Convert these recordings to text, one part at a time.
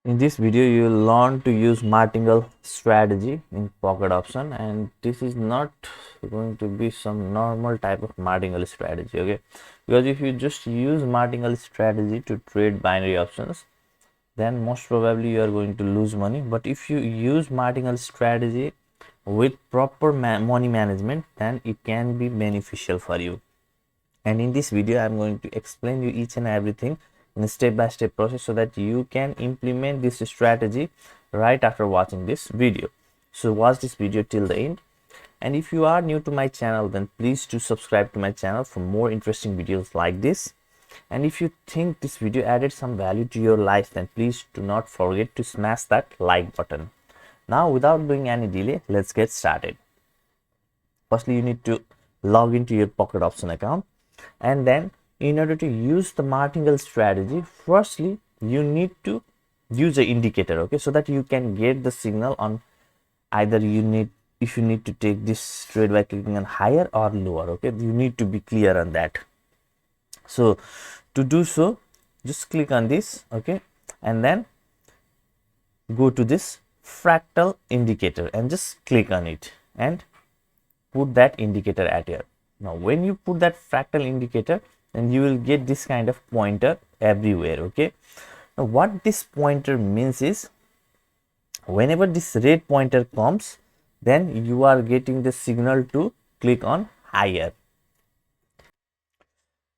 In this video, you will learn to use martingale strategy in pocket option, and this is not going to be some normal type of martingale strategy, okay? Because if you just use martingale strategy to trade binary options, then most probably you are going to lose money. But if you use martingale strategy with proper money management, then it can be beneficial for you. And in this video, I'm going to explain you each and everything in a step-by-step process so that you can implement this strategy right after watching this video. So watch this video till the end. And if you are new to my channel, then please do subscribe to my channel for more interesting videos like this. And if you think this video added some value to your life, then please do not forget to smash that like button. Now, without doing any delay, let's get started. Firstly, you need to log into your pocket option account, and then in order to use the martingale strategy, firstly you need to use an indicator, okay, so that you can get the signal on either if you need to take this trade by clicking on higher or lower, okay. You need to be clear on that. So to do so, just click on this, okay, and then go to this fractal indicator and just click on it and put that indicator at here. Now when you put that fractal indicator, then you will get this kind of pointer everywhere, okay. Now what this pointer means is, whenever this red pointer comes, then you are getting the signal to click on higher.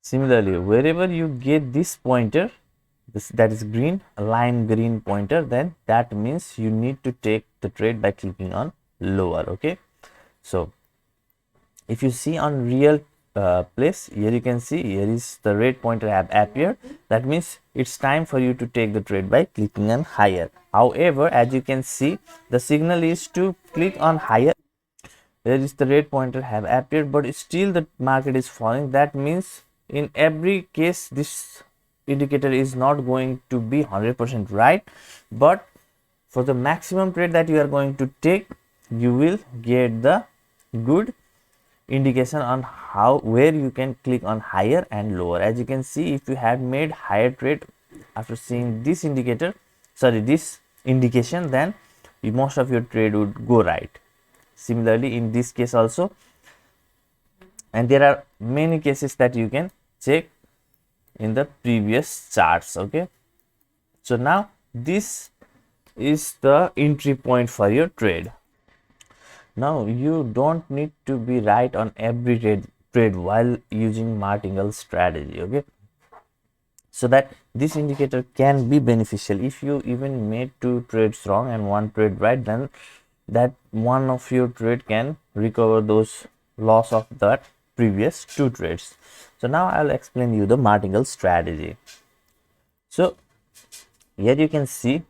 Similarly, wherever you get this pointer, that is green, lime green pointer, then that means you need to take the trade by clicking on lower, okay. So if you see on real place, here you can see here is the red pointer have appeared. That means it's time for you to take the trade by clicking on higher. However, as you can see, the signal is to click on higher. There is the red pointer have appeared, but still the market is falling. That means in every case this indicator is not going to be 100% right, but for the maximum trade that you are going to take, you will get the good indication on where you can click on higher and lower. As you can see, if you had made higher trade after seeing this this indication, then most of your trade would go right. Similarly in this case also, and there are many cases that you can check in the previous charts, okay. So now this is the entry point for your trade. Now you don't need to be right on every trade while using martingale strategy, okay. So that this indicator can be beneficial. If you even made 2 trades wrong and 1 trade right, then that one of your trade can recover those loss of that previous 2 trades. So now I'll explain you the martingale strategy. So here you can see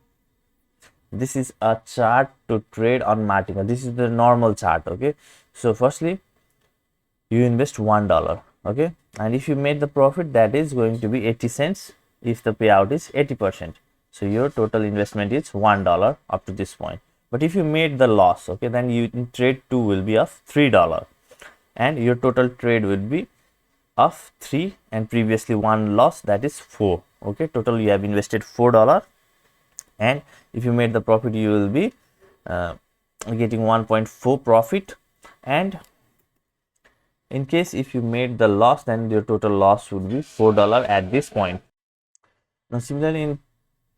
this is a chart to trade on martingale. This is the normal chart, okay. So firstly you invest $1, okay, and if you made the profit, that is going to be 80 cents if the payout is 80%. So your total investment is $1 up to this point. But if you made the loss, okay, then you trade 2 will be of $3 and your total trade will be of 3 and previously 1 loss, that is 4, okay. Total you have invested $4, and if you made the profit, you will be getting 1.4 profit. And in case if you made the loss, then your total loss would be $4 at this point. Now similarly in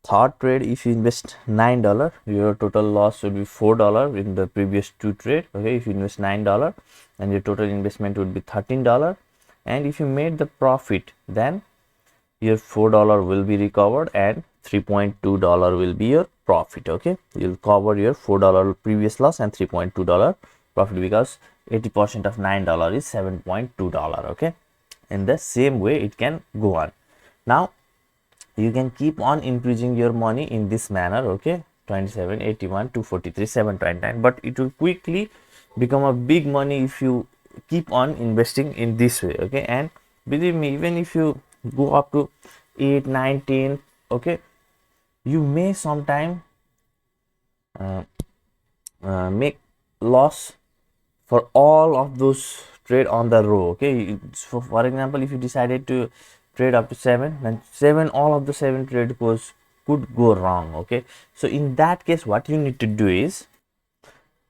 third trade, if you invest $9, your total loss would be $4 in the previous 2 trade, okay. If you invest $9 and your total investment would be $13, and if you made the profit, then your $4 will be recovered and $3.2 will be your profit, okay. You'll cover your $4 previous loss and $3.2 profit, because 80% of $9 is $7.2, okay. In the same way it can go on. Now you can keep on increasing your money in this manner, okay. 27, 81, 243, 729, but it will quickly become a big money if you keep on investing in this way, okay. And believe me, even if you go up to 8, 9, 10, okay, you may sometime make loss for all of those trade on the row, okay. For example, if you decided to trade up to 7, then all of the 7 trade goes could go wrong. Okay, so in that case what you need to do is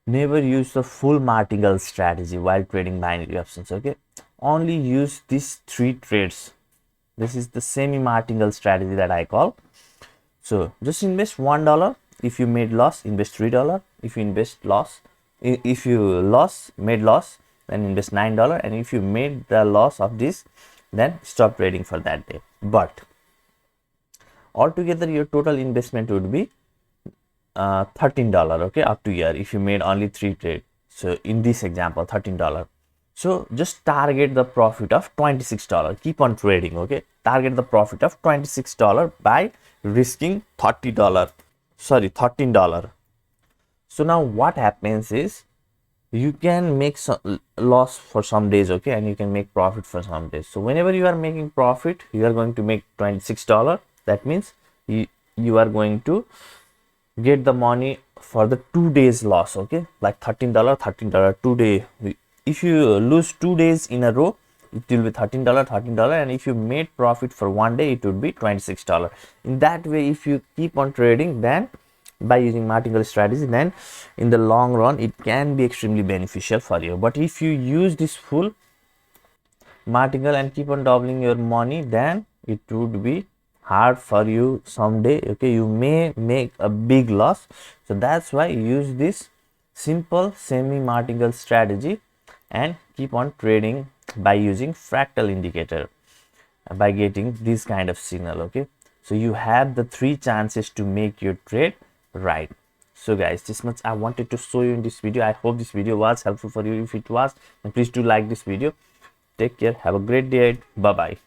never use the full martingale strategy while trading binary options. Okay, only use these 3 trades. This is the semi martingale strategy that I call. So just invest $1. If you made loss, invest $3. If you invest loss, if you made loss, then invest $9. And if you made the loss of this, then stop trading for that day. But altogether your total investment would be $13. Okay, up to here if you made only 3 trades. So in this example, $13. So just target the profit of $26. Keep on trading. Okay, target the profit of $26 by risking $13. So now what happens is you can make some loss for some days, okay, and you can make profit for some days. So whenever you are making profit, you are going to make $26. That means you are going to get the money for the 2 days loss. Okay, like $13 2 day. If you lose 2 days in a row, it will be $13, and if you made profit for 1 day, it would be $26. In that way, if you keep on trading, then by using martingale strategy, then in the long run it can be extremely beneficial for you. But if you use this full martingale and keep on doubling your money, then it would be hard for you someday. Okay, you may make a big loss. So that's why use this simple semi martingale strategy and keep on trading by using fractal indicator, by getting this kind of signal. Okay, so you have the 3 chances to make your trade right. So guys, this much I wanted to show you in this video. I hope this video was helpful for you. If it was, then please do like this video. Take care, have a great day. Bye bye.